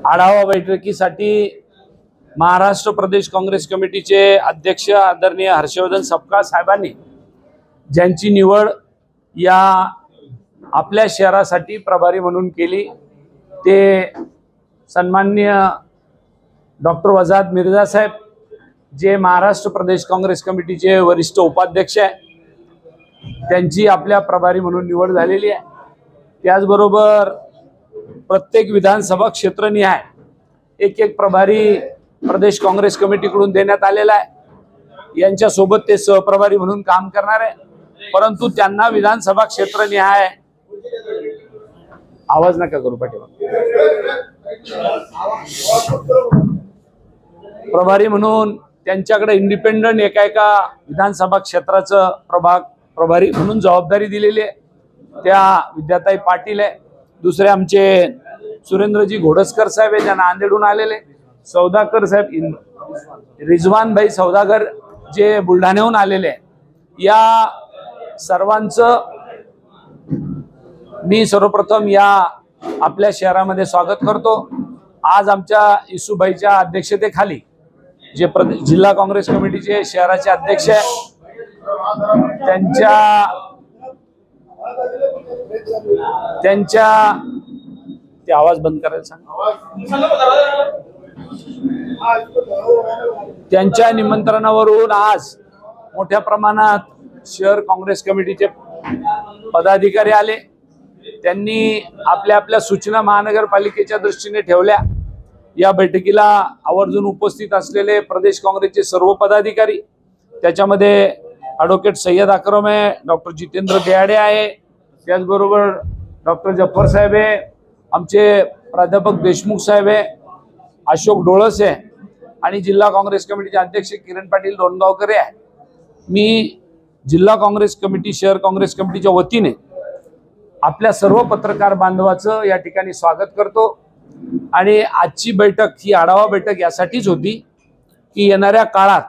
आढावा बैठकीसाठी महाराष्ट्र प्रदेश काँग्रेस कमिटीचे अध्यक्ष आदरणीय हर्षवर्धन सपकाळ साहेबांनी ज्यांची निवड या आपल्या शहरासाठी प्रभारी म्हणून केली ते सन्माननीय डॉक्टर वजाहत मिर्झा साहेब, जे महाराष्ट्र प्रदेश काँग्रेस कमिटीचे वरिष्ठ उपाध्यक्ष आहे, त्यांची आपल्या प्रभारी म्हणून निवड झालेली आहे। त्याचबरोबर प्रत्येक विधानसभा क्षेत्रनिहाय एक एक प्रभारी प्रदेश काँग्रेस कमिटीकडून देण्यात आलेला आहे। यांच्यासोबत ते सहप्रभारी म्हणून काम करणार आहे, परंतु त्यांना विधानसभा क्षेत्रनिहाय आवाज नका करू पाठीमागे प्रभारी म्हणून त्यांच्याकडे इंडिपेंडंट एका विधानसभा क्षेत्राचं प्रभारी म्हणून जबाबदारी दिलेली आहे। त्या विद्याताई पाटील आहे, दुसरे आमचे सुरेंद्रजी घोडसकर साहेब आहे, ज्यांना नांदेडहून आलेले, सौदागर साहेब, रिजवान भाई सौदागर जे बुलढाण्याहून आलेले आहे। या सर्वांचं मी सर्वप्रथम या आपल्या शहरामध्ये स्वागत करतो। आज आमच्या इसुबाईच्या अध्यक्षतेखाली जे जिल्हा काँग्रेस कमिटीचे शहराचे अध्यक्ष आहे त्यांच्या ते आवाज बंद करायला सांग। त्यांच्या निमंत्रणावरून आज मोठ्या प्रमाणात शहर काँग्रेस कमिटीचे पदाधिकारी आले। त्यांनी आपल्या आपल्या सूचना महानगरपालिकेच्या दृष्टीने ठेवल्या। या बैठकीला आवर्जून उपस्थित असलेले प्रदेश काँग्रेसचे सर्व पदाधिकारी, त्याच्यामध्ये ॲडव्होकेट सय्यद अक्रम आहे, डॉक्टर जितेंद्र देहाडे आहे, त्याचबरोबर डॉक्टर जफर साहेब आहे, आमचे प्राध्यापक देशमुख साहेब आहे, अशोक डोळस आहे आणि जिल्हा काँग्रेस कमिटीचे अध्यक्ष किरण पाटील डोणगावकर आहे। मी जिल्हा काँग्रेस कमिटी शहर काँग्रेस कमिटीच्या वतीने आपल्या सर्व पत्रकार बांधवाचं या ठिकाणी स्वागत करतो। आणि आजची बैठक ही आढावा बैठक यासाठीच होती की येणाऱ्या काळात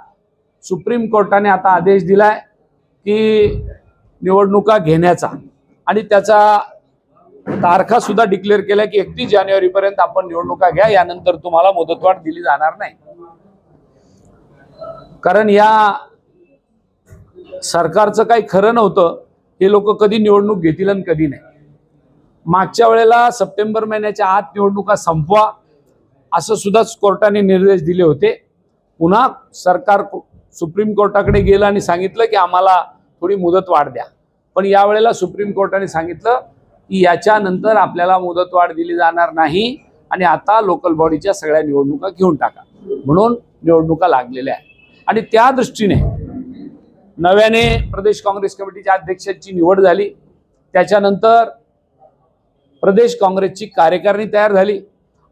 सुप्रीम कोर्टाने आता आदेश दिलाय की निवडणुका घेण्याचा, आणि त्याचा तारखा सुद्धा डिक्लेअर केला की 31 जानेवारीपर्यंत आपण निवडणुका घ्या, यानंतर तुम्हाला मुदतवाढ दिली जाणार नाही। कारण या सरकारचं काही खरं नव्हतं, हे लोक कधी निवडणूक घेतील आणि कधी नाही। मागच्या वेळेला सप्टेंबर महिन्याच्या आत निवडणुका संपवा असं सुद्धा कोर्टाने निर्देश दिले होते। पुन्हा सरकार सुप्रीम कोर्टाकडे गेलं आणि सांगितलं की आम्हाला थोडी मुदतवाढ द्या, पण यावेळेला सुप्रीम कोर्टाने सांगितलं की याच्यानंतर आपल्याला मुदतवाढ दिली जाणार नाही आणि आता लोकल बॉडीच्या सगळ्या निवडणुका घेऊन टाका, म्हणून निवडणुका लागलेल्या आहेत। आणि त्या दृष्टीने नव्याने प्रदेश काँग्रेस कमिटीच्या अध्यक्षाची निवड झाली। त्याच्यानंतर प्रदेश काँग्रेसची कार्यकारिणी तयार झाली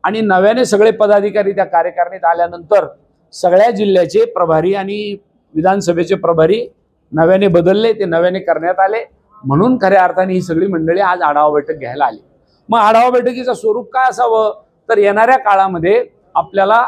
आणि नव्याने सगळे पदाधिकारी त्या कार्यकारिणीत आल्यानंतर सगळ्या जिल्ह्याचे प्रभारी आणि विधानसभेचे प्रभारी नव्याने बदलले, ते नव्याने करण्यात आले। म्हणून खऱ्या अर्थाने ही सगळी मंडळी आज आढावा बैठक घ्यायला आली। मग आढावा बैठकीचं स्वरूप काय असावं, तर येणाऱ्या काळामध्ये आपल्याला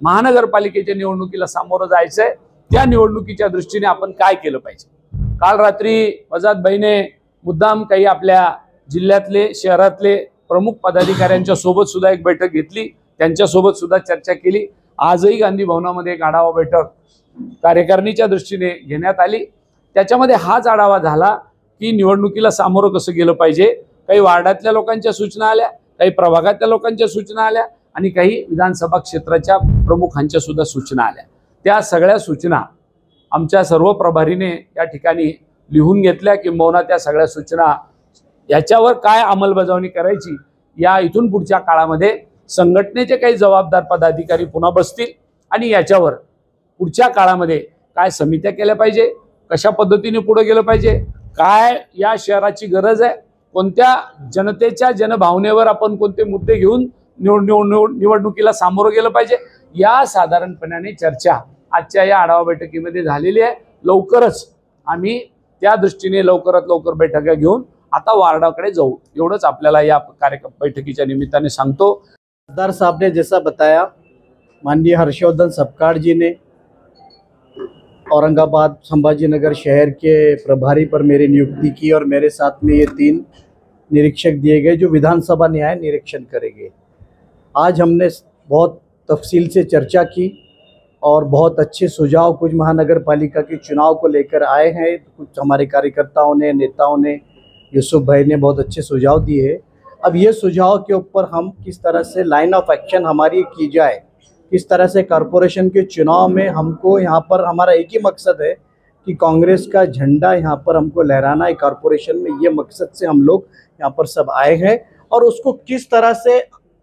महानगरपालिकेच्या निवडणुकीला सामोरं जायचंय, त्या निवडणुकीच्या दृष्टीने आपण काय केलं पाहिजे। काल रात्री वजाहतबाईने मुद्दाम काही आपल्या जिल्ह्यातले शहरातले प्रमुख पदाधिकाऱ्यांच्या सोबत सुद्धा एक बैठक घेतली, त्यांच्यासोबत सुद्धा चर्चा केली। आजही गांधी भवनामध्ये एक आढावा बैठक कार्यकारिणीच्या दृष्टीने घेण्यात आली। त्याच्यामध्ये हाच आढावा झाला की निवडणुकीला सामोरं कसं गेलं पाहिजे। काही वार्डातल्या लोकांच्या सूचना आल्या, काही प्रभागातल्या लोकांच्या सूचना आल्या आणि काही विधानसभा क्षेत्राच्या प्रमुखांच्या सुद्धा सूचना आल्या। त्या सगळ्या सूचना आमच्या सर्व प्रभारीने या ठिकाणी लिहून घेतल्या, किंबहुना त्या सगळ्या सूचना याच्यावर काय अंमलबजावणी करायची, या इथून पुढच्या काळामध्ये संघटनेचे काही जबाबदार पदाधिकारी पुन्हा बसतील आणि याच्यावर पुढच्या काळामध्ये काय समित्या केल्या पाहिजे, कशा पद्धतीने पुढे गेलं पाहिजे, काय या शहराची गरज आहे, कोणत्या जनतेच्या जनभावनेवर आपण कोणते मुद्दे घेऊन निवडणुकीला सामोरं गेलं पाहिजे, या साधारणपणाने चर्चा आजच्या या आढावा बैठकीमध्ये झालेली आहे। लवकरच आम्ही त्या दृष्टीने लवकरात लवकर बैठका घेऊन आता वार्डाकडे जाऊ, एवढंच आपल्याला या बैठकीच्या निमित्ताने सांगतो। सरदार साहब ने जैसा बताया, माननीय हर्षवर्धन सपकाळ जी ने औरंगाबाद संभाजीनगर शहर के प्रभारी पर मेरी नियुक्ति की और मेरे साथ में ये 3 निरीक्षक दिए गए जो विधानसभा न्याय निरीक्षण करेंगे। आज हमने बहुत तफसील से चर्चा की और बहुत अच्छे सुझाव कुछ महानगर पालिका के चुनाव को लेकर आए हैं। कुछ हमारे कार्यकर्ताओं ने, नेताओं ने, यूसुफ भाई ने बहुत अच्छे सुझाव दिए हैं। अब ये सुझाव के ऊपर हम किस तरह से लाइन ऑफ एक्शन हमारी की जाए, किस तरह से कॉरपोरेशन के चुनाव में हमको यहाँ पर हमारा एक ही मकसद है कि कांग्रेस का झंडा यहाँ पर हमको लहराना है कॉरपोरेशन में। ये मकसद से हम लोग यहाँ पर सब आए हैं और उसको किस तरह से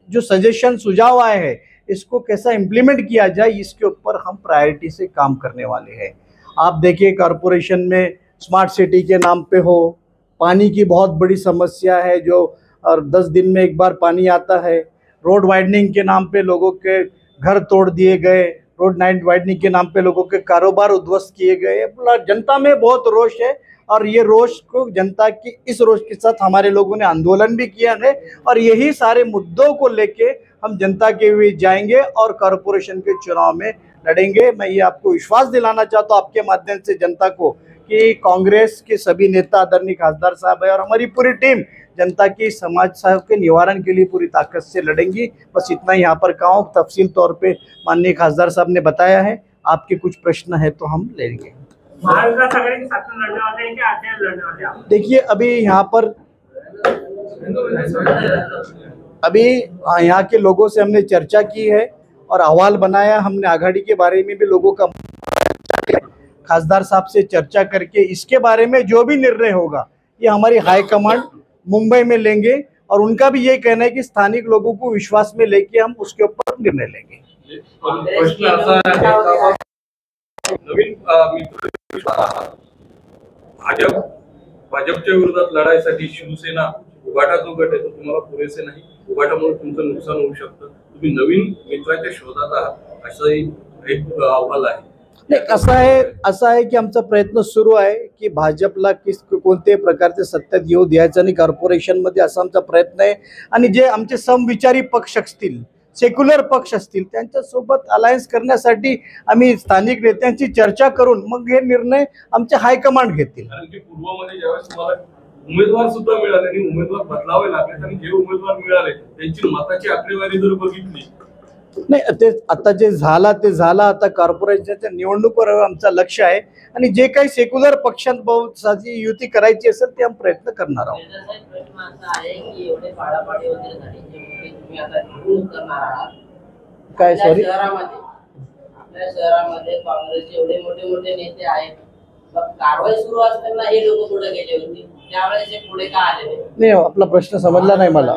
जो सजेशन सुझाव आए हैं इसको कैसा इम्प्लीमेंट किया जाए, इसके ऊपर हम प्रायोरिटी से काम करने वाले हैं। आप देखिए कॉरपोरेशन में स्मार्ट सिटी के नाम पे हो, पानी की बहुत बड़ी समस्या है जो और 10 दिन में एक बार पानी आता है। रोड वाइडनिंग के नाम पे लोगों के घर तोड़ दिए गए, रोड नाइट वाइडनिंग के नाम पे लोगों के कारोबार उद्ध्वस्त किए गए। जनता में बहुत रोष है और ये रोष को जनता की इस रोष के साथ हमारे लोगों ने आंदोलन भी किया है और यही सारे मुद्दों को लेके हम जनता के बीच जाएंगे और कॉरपोरेशन के चुनाव में लड़ेंगे। मैं ये आपको विश्वास दिलाना चाहता हूँ आपके माध्यम से जनता को कि कांग्रेस के सभी नेता आदरणीय खासदार साहब है और हमारी पूरी टीम जनता की समस्याओं के निवारण के लिए पूरी ताकत से लड़ेंगी। बस इतना ही यहाँ पर कहूँ। तफसील तौर पे माननीय खासदार साहब ने बताया है। आपके कुछ प्रश्न है तो हम लेंगे। देखिए अभी यहाँ पर यहाँ के लोगों से हमने चर्चा की है और अहवाल बनाया। हमने आघाड़ी के बारे में भी लोगों का खासदार साहब से चर्चा करके इसके बारे में जो भी निर्णय होगा ये हमारी हाईकमांड मुंबई में लेंगे और उनका भी ये कहना है कि स्थानिक लोगों को विश्वास में लेके हम उसके ऊपर निर्णय लेंगे। नवीन भाजपच्या विरोधात लढाईसाठी शिवसेना उभाटा जो गट आहे तो तुम्हाला पुरेसे नाही, उभाटामुळे तुमचं नुकसान होऊ शकतं, तुम्ही नवीन मित्राच्या शोधात आहात असंही एक अहवाल आहे। नाही, असं आहे की आमचा प्रयत्न सुरू आहे की भाजपला कोणत्याही प्रकारचे सत्तेत येऊ द्यायचं नाही कॉर्पोरेशनमध्ये, असा आमचा प्रयत्न आहे। आणि जे आमचे समविचारी पक्ष असतील, सेक्युलर पक्ष असतील त्यांच्यासोबत अलायन्स करण्यासाठी आम्ही स्थानिक नेत्यांची चर्चा करून मग हे निर्णय आमचे हायकमांड घेतील। कारण की पूर्वमध्ये ज्यावेळेस तुम्हाला उमेदवार सुद्धा मिळाले आणि उमेदवार बदलावे लागले आणि जे उमेदवार मिळाले त्यांची मताची आकडेवारी जर बघितली नाही ते आता जे झाला ते झाला। आता कॉर्पोरेशनच्या निवडणुकीवर आमचं लक्ष आहे आणि जे काही सेक्युलर पक्षांची युती करायची असेल ते आम्ही प्रयत्न करणार आहोत। काय सॉरी आपल्या शहरामध्ये काँग्रेसचे एवढे मोठे नेते आहेत, कारवाई सुरू असताना हे लोक पुढे गेले होते, त्यावेळेस हे पुढे का आले नाही? आपला प्रश्न समजला नाही मला।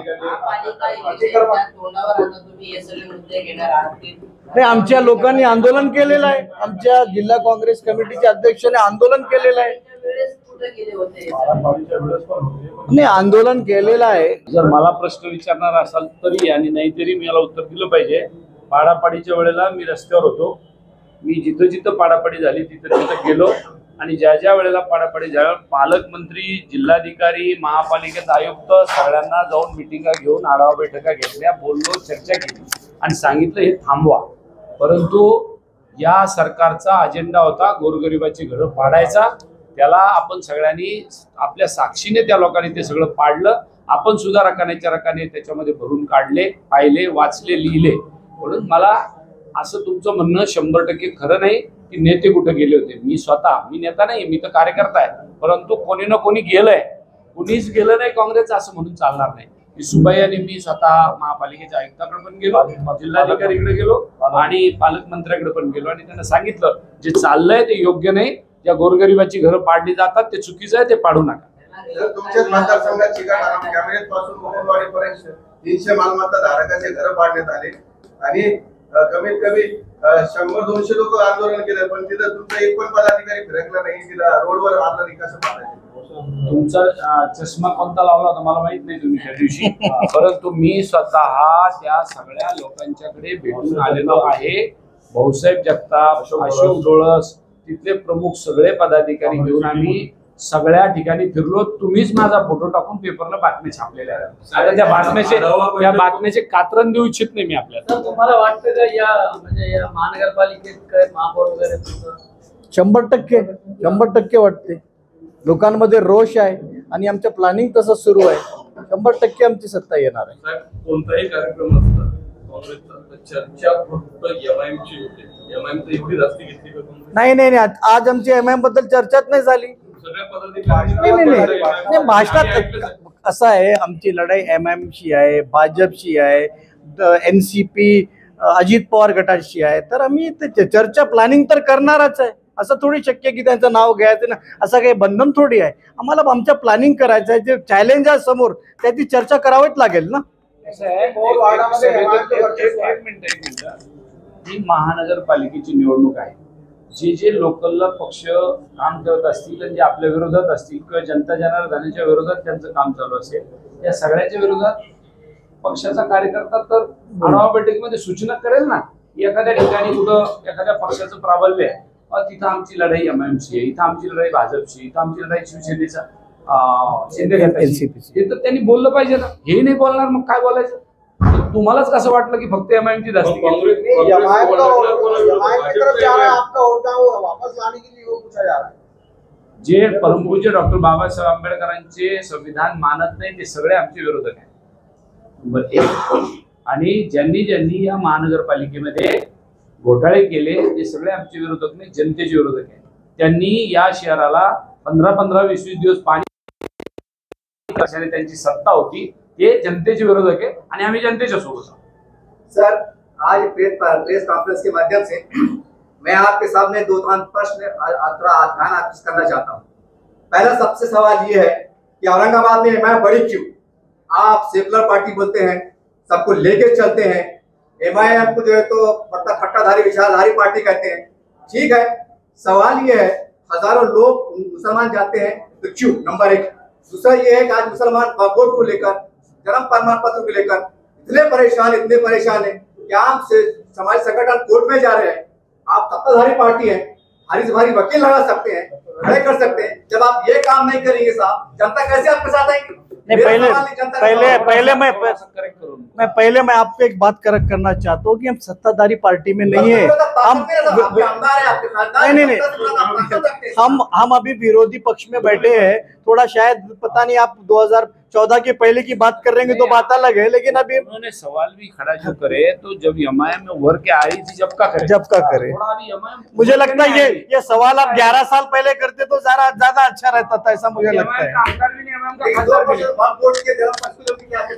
नाही, आमच्या लोकांनी आंदोलन केलेलं आहे, आमच्या जिल्हा काँग्रेस कमिटीच्या अध्यक्षाने आंदोलन केलेलं आहे। नाही, आंदोलन केलेलं आहे। जर मला प्रश्न विचारणार असाल तरी आणि नाहीतरी मी याला उत्तर दिलं पाहिजे। पाडापाडीच्या वेळेला मी रस्त्यावर होतो, मी जिथं जिथं पाडापाडी झाली तिथं तिथं गेलो आणि ज्या ज्या वेळेला पाडापाडी झाल्या पालकमंत्री, जिल्हाधिकारी, महापालिकेत आयुक्त सगळ्यांना जाऊन मिटिंगा घेऊन आढावा बैठका घेतल्या, बोललो, चर्चा केली आणि सांगितलं हे थांबवा। परंतु या सरकारचा अजेंडा होता गोरगरिबाची घरं पाडायचा। त्याला आपण सगळ्यांनी आपल्या साक्षीने त्या लोकांनी ते सगळं पाडलं। आपण सुद्धा रकान्याच्या रकाने त्याच्यामध्ये भरून काढले, पाहिले, वाचले, लिहिले। म्हणून मला असं तुमचं म्हणणं 100% खरं नाही की नेते कुठे गेले होते। मी नेता नाही, मी तर कार्यकर्ता आहे, परंतु कोणी ना कोणी गेलंय, कुणीच गेलं नाही काँग्रेस असं म्हणून चालणार नाही। सुबाई आणि मी स्वतः महापालिकेच्या आयुक्ताकडे पण गेलो, जिल्हाधिकारीकडे गेलो आणि पालकमंत्र्याकडे पण गेलो आणि त्यांना सांगितलं जे चाललंय ते योग्य नाही, ज्या गोरगरिबाची घरं पाडली जातात ते चुकीचं आहे, ते पाडू नका। तुमच्याच मतदारसंघात चिकन कॅमेरेत पासून कोकणवाडीपर्यंत 300 मालमत्ता धारकांचे घर पाडण्यात आले आणि कमीत कमी 100-200 लोक आंदोलन केलं, पण तिथं तुमचा एक पण पदाधिकारी फिरकला नाही, तिला रोडवर आणलं नाही, कसं पाडायचं? तुमचा चष्मा कोणता लावला होता मला माहित नाही तुम्ही त्या दिवशी, परंतु मी स्वतः त्या सगळ्या लोकांच्याकडे भेटून आलेलो आहे। भाऊसाहेब जगताप, अशोक डोळस, तिथले प्रमुख सगळे पदाधिकारी घेऊन आम्ही सगळ्या ठिकाणी फिरलो। तुम्हीच माझा फोटो टाकून पेपरला बातम्या छापलेल्या आहेत। आता त्या बातम्याचे कात्रण देऊ इच्छित नाही मी आपल्याला। तुम्हाला वाटतं का या म्हणजे या महानगरपालिकेत काय महापौर वगैरे 100% वाटते। लोकांमध्ये रोष आहे आणि आमचं प्लॅनिंग तसं सुरू आहे। 100% आमची सत्ता येणार आहे। कोणताही कार्यक्रम असला काँग्रेसचा, तर चर्चा फक्त MIM ची होते. MIM तर एवढी जास्ती घेतली का काँग्रेस? नाही, आज आमची MIM बद्दल चर्चाच नाही झाली. सगळ्या पदाधिकारी नाही, भाषणात असं आहे, आमची लढाई MIM शी आहे, भाजपशी आहे, NCP अजित पवार गटाशी आहे. तर आम्ही चर्चा प्लॅनिंग तर करणारच आहे. असं थोडी शक्य की त्यांचं नाव घ्यायचं ना, असं काही बंधन थोडी आहे. आम्हाला आमच्या प्लॅनिंग करायचं आहे. जे चॅलेंज आहे समोर त्याची चर्चा करावीच लागेल ना. एक मिनिट, ही महानगरपालिकेची निवडणूक आहे. जे लोकलला पक्ष काम करत असतील आणि जे आपल्या विरोधात असतील किंवा जनता जनार्दनाच्या विरोधात त्यांचं काम चालू असेल, त्या सगळ्याच्या विरोधात पक्षाचा कार्यकर्ता तर आढावा बैठकीमध्ये सूचना करेल ना. एखाद्या ठिकाणी कुठं एखाद्या पक्षाचं प्राबल्य आहे, तिथं आमची लढाई MIM ची आहे, इथं आमची लढाई भाजपची, इथं आमची लढाई शिवसेनेचा शिंदे गटाची, हे तर त्यांनी बोललं पाहिजे ना. हे नाही बोलणार मग काय बोलायचं. तुम्हालाच कसं वाटलं की फक्त MIM ची जास्ती जे परमपूज्य डॉक्टर बाबासाहेब आंबेडकरांचे संविधान मानत नाही ते सगळे आमचे विरोधक आहेत. नंबर 1. आणि ज्यांनी या महानगरपालिकेमध्ये घोटाळे केले ते सगळे आमचे विरोधक नाही, जनतेचे विरोधक आहेत. त्यांनी या शहराला 15-20 दिवस पाणी कशाने त्यांची सत्ता होती, ते जनतेचे विरोधक आहे आणि आम्ही जनतेच्या सोबत आहोत. सर, आज प्रेस कॉन्फ्रेंस के माध्यम से मैं आपके सामने 2-3 प्रश्न ध्यान आकृष्ट करना चाहता हूँ. पहला सबसे सवाल ये है कि औरंगाबाद में MIM बड़ी क्यों? आप सेकुलर पार्टी बोलते हैं, सबको लेके चलते हैं. MIM को जो है तो मतलब पट्टाधारी विचारधारी पार्टी कहते हैं. ठीक है, सवाल ये है हजारों लोग मुसलमान जाते हैं तो क्यों? नंबर 1. दूसरा ये है कि आज मुसलमान वोट को लेकर, जन्म प्रमाण पत्र को लेकर इतने परेशान है कि आप से समाज संगठन कोर्ट में जा रहे हैं. आप सत्ताधारी पार्टी है, भारी से भारी वकील लगा सकते हैं, खड़े कर सकते हैं. जब आप ये काम नहीं करेंगे साहब, जनता कैसे आपके साथ आएगी? पहले मैं आपको एक बात करेक्ट करना चाहता हूँ कि हम सत्ताधारी पार्टी में नहीं है. हम अभी विरोधी पक्ष में बैठे हैं. थोड़ा शायद पता नहीं आप 2014 के पहले की बात कर रहे हैं तो बात अलग है, लेकिन अभी उन्होंने सवाल भी खड़ा जो करे तो जब MIM में उभर के आ रही थी जब का करे. थोड़ा अभी मुझे लगता है ये सवाल आप 11 साल पहले करते तो ज्यादा अच्छा रहता था, ऐसा मुझे लगता है.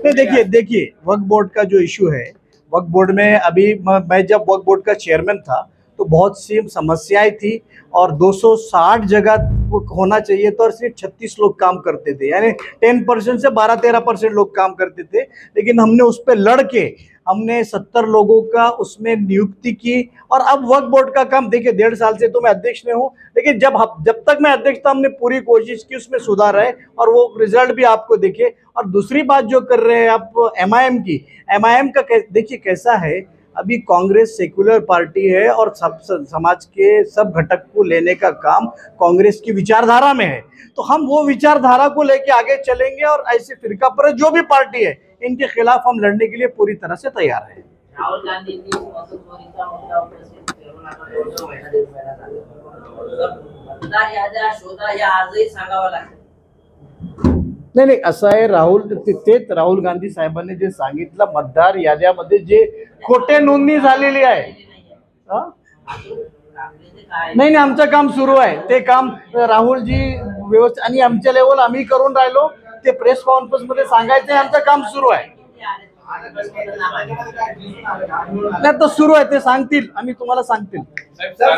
नहीं, देखिए वक्फ बोर्ड का जो इशू है, वक्फ बोर्ड में अभी मैं जब वक्फ बोर्ड का चेयरमैन था तो बहुत सी समस्याएं थी और 260 जगह होना चाहिए तो और सिर्फ 36 लोग काम करते थे, यानी 10% से 12-13% लोग काम करते थे. लेकिन हमने उस पर लड़ के हमने 70 लोगों का उसमें नियुक्ति की. और अब वक्फ बोर्ड का काम देखिए, 1.5 साल से तो मैं अध्यक्ष नहीं हूँ, लेकिन जब तक मैं अध्यक्ष था हमने पूरी कोशिश की, उसमें सुधार है और वो रिजल्ट भी आपको देखे. और दूसरी बात जो कर रहे हैं आप MIM की, MIM का देखिए कैसा है. अभी कांग्रेस सेकुलर पार्टी है और सब समाज के सब घटक को लेने का काम कांग्रेस की विचारधारा में है. तो हम वो विचारधारा को लेके आगे चलेंगे और ऐसे फिरका पर जो भी पार्टी है इनके खिलाफ हम लड़ने के लिए पूरी तरह से तैयार हैं. राहुल गांधींनी मतचोरीचा मुद्दा उपस्थित करून आता 2 महिना 1.5 महिना झाला. मतदार याद्या शोधा या आजही सांगावं लागतं. नाही असं आहे, तेच राहुल गांधी साहेबांनी जे सांगितलं, मतदार याद्यामध्ये जे खोटे नोंदणी झालेली आहे. नाही आमचं काम सुरू आहे. ते काम राहुलजी व्यवस्थित आणि आमच्या लेवल आम्ही करून राहिलो. ते प्रेस कॉन्फरन्स मध्ये सांगायचं आमचं काम सुरू आहे. नाही तर सुरू आहे, ते सांगतील, आम्ही तुम्हाला सांगतील. सर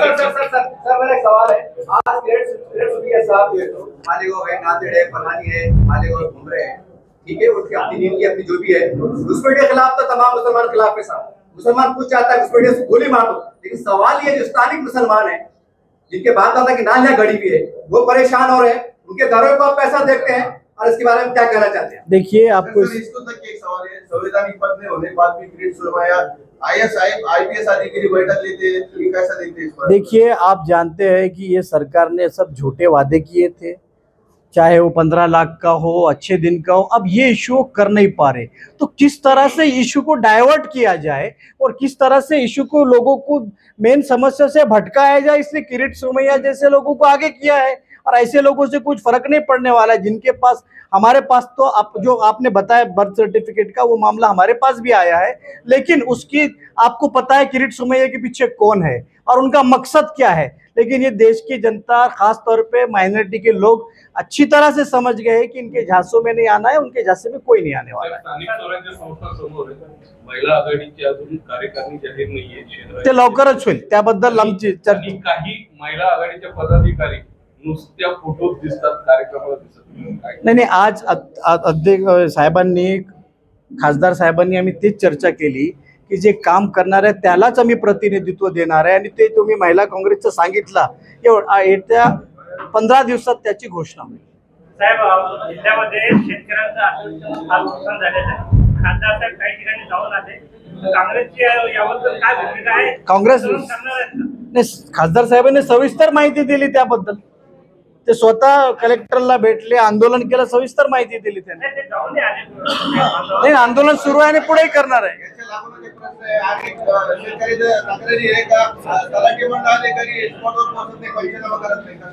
मेरा एक सवाल है. आज ग्रेड साहब मालेगांव है, नांदेड़ है, पलानी है, मालेगांव घूम रहे हैं. ठीक है, उसकी अपनी नींद की अपनी जो भी है, घुसपैठ के खिलाफ तो तमाम मुसलमान के खिलाफ है साहब. मुसलमान कुछ चाहता है घुसपैठ से गोली मार दो, लेकिन सवाल ये जो स्थानिक मुसलमान है जिनके बाप दादा की नालियां गड़ी हुई है, वो परेशान हो रहे हैं. उनके घरों को आप पैसा देखते हैं और इसके बारे में क्या कहना चाहते हैं? देखिए आपको इसको तक एक सवाल है, संवैधानिक पद में होने के बाद भी ग्रेड सुरमाया IPS अधिकारी बैठक लेते हैं, ये कैसा देखते हैं इस पर? देखिए आप जानते हैं कि ये सरकार ने सब झूठे वादे किए थे, चाहे वो 15 लाख का हो, अच्छे दिन का हो. अब ये इशू कर नहीं पा रहे, तो किस तरह से इशू को डाइवर्ट किया जाए और किस तरह से इशू को लोगों को मेन समस्या से भटकाया जाए, इसलिए किरीट सोमैया जैसे लोगों को आगे किया है. और ऐसे लोगों से कुछ फर्क नहीं पड़ने वाला है। जिनके पास, हमारे पास तो जो आपने बताया बर्थ सर्टिफिकेट का वो मामला हमारे पास भी आया है, लेकिन उसकी आपको पता है किरीट सोमैया के पीछे कौन है और उनका मकसद क्या है। लेकिन ये देश की जनता, खास तौर पे माइनॉरिटी के लोग अच्छी तरह से समझ गए कि इनके झांसों में नहीं आना है, उनके झांसे में कोई नहीं आने वाला है। स्थानिक स्वराज्य संस्थांसमोर महिला आघाडीची अजून कार्यकारिणी जाहीर नाहीये, ते लवकरच होईल, त्याबद्दल आमची आणि काही महिला आघाडीचे पदाधिकारी नुसत्या फोटोत दिसतात, कार्यक्रमाला दिसत नाही. नाही, आज अध्यक्ष साहेबांनी, खासदार साहेबांनी आम्ही तीच चर्चा केली की जे काम करणार आहे त्यालाच आम्ही प्रतिनिधित्व देणार आहे, आणि ते तुम्ही महिला काँग्रेसचं सांगितलं, येत्या 15 दिवसात त्याची घोषणा होईल. साहेब, जिल्ह्यामध्ये शेतकऱ्यांचं फार नुकसान झालेलं आहे. खासदार साहेब काही ठिकाणी जाऊन आले, काँग्रेसची याबद्दल काय भूमिका आहे? काँग्रेस खासदार साहेबांनी सविस्तर माहिती दिली त्याबद्दल. ते स्वतः कलेक्टरला भेटले, आंदोलन केलं, सविस्तर माहिती दिली त्यांनी. नाही, आंदोलन सुरू आहे आणि पुढेही करणार आहे. याच्या लागूनच एक प्रश्न आहे, आणि शेतकऱ्याचं तक्रारी आहे का तलाठी मंडळाने कधी स्पॉटवर पोहोचत नाही, पैसे जमा करत नाही का?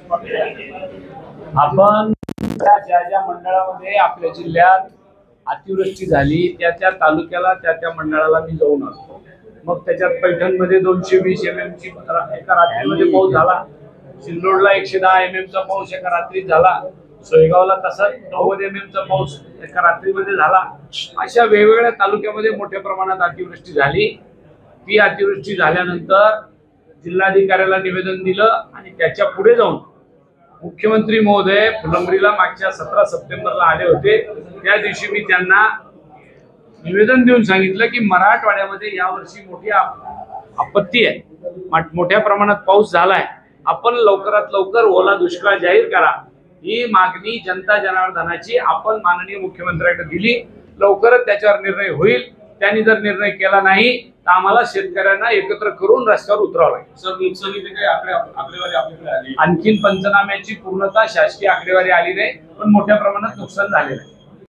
आपण ज्या ज्या मंडळामध्ये आपल्या जिल्ह्यात अतिवृष्टी झाली त्या तालुक्याला त्या मंडळाला मी जाऊन आलो. मग त्याच्यात पैठणमध्ये 220 mm ची एका रात्रीमध्ये पाऊस झाला, सिल्लोडला 110 mm चा पाऊस एका रात्रीत झाला, सोयगावला तसाच 90 mm चा पाऊस एका रात्रीमध्ये झाला. अशा वेगवेगळ्या तालुक्यामध्ये मोठ्या प्रमाणात अतिवृष्टी झाली. ती अतिवृष्टी झाल्यानंतर जिल्हाधिकाऱ्याला निवेदन दिलं आणि त्याच्या पुढे जाऊन मुख्यमंत्री महोदय फुलंब्रीला मागच्या 17 सप्टेंबरला आले होते. त्या दिवशी मी त्यांना निवेदन देऊन सांगितलं की मराठवाड्यामध्ये यावर्षी मोठी आपत्ती आहे, मोठ्या प्रमाणात पाऊस झालाय, आपण लवकरात लवकर ओला दुष्काळ जाहीर करा. ही मागणी जनता जनार्दनाची आपण माननीय मुख्यमंत्र्यांकडे दिली. लवकरच त्याच्यावर निर्णय होईल. त्यांनी जर निर्णय केला नाही तर आम्हाला शेतकऱ्यांना एकत्र करून रस्त्यावर उतरावं लागेल. सर, नुकसानीची काही आकडेवारी आपल्याकडे आली? आणखीन पंचनाम्याची पूर्णतः शासकीय आकडेवारी आली नाही, पण मोठ्या प्रमाणात नुकसान झालेलं आहे.